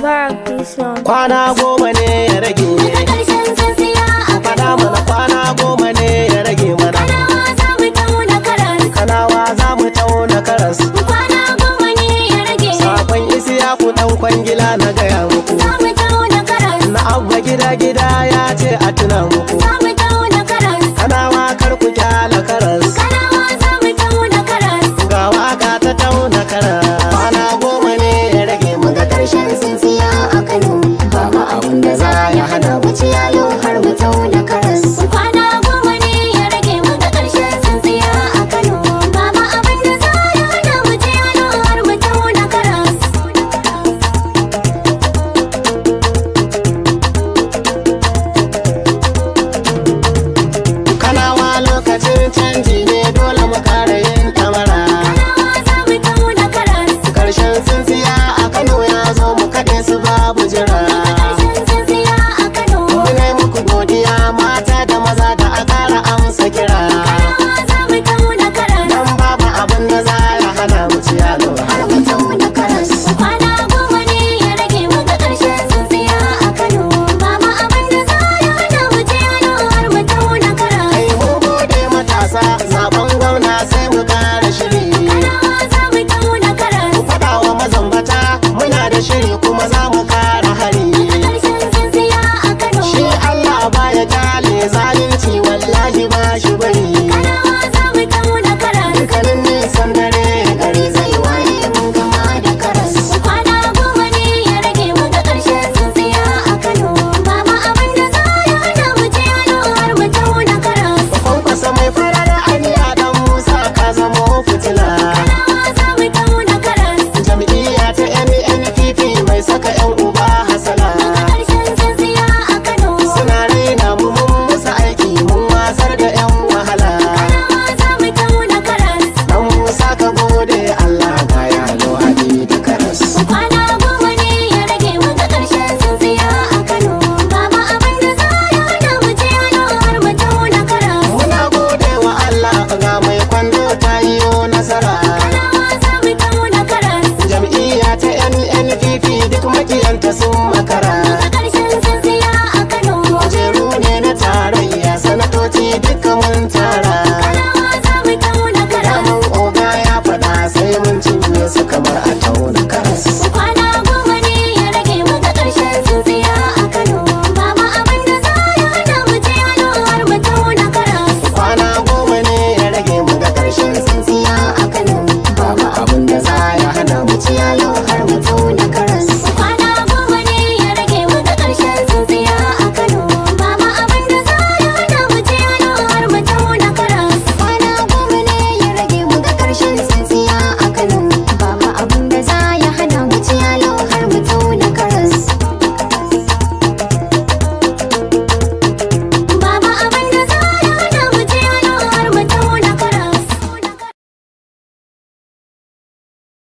Mubarak Christian. Kwana goma ne ya rage. Daga ƙarshen tsintsiya a Faɗa mana kwana goma ne ya rage mana. Kanawa za mu tauna karas. Kanawa za mu tauna karas. Kwana goma ne ya rage. Sakon Isiyaku ɗan kwangila na gaya muku. Za mu tauna karas. Na abba gida ya ce a tuna mu.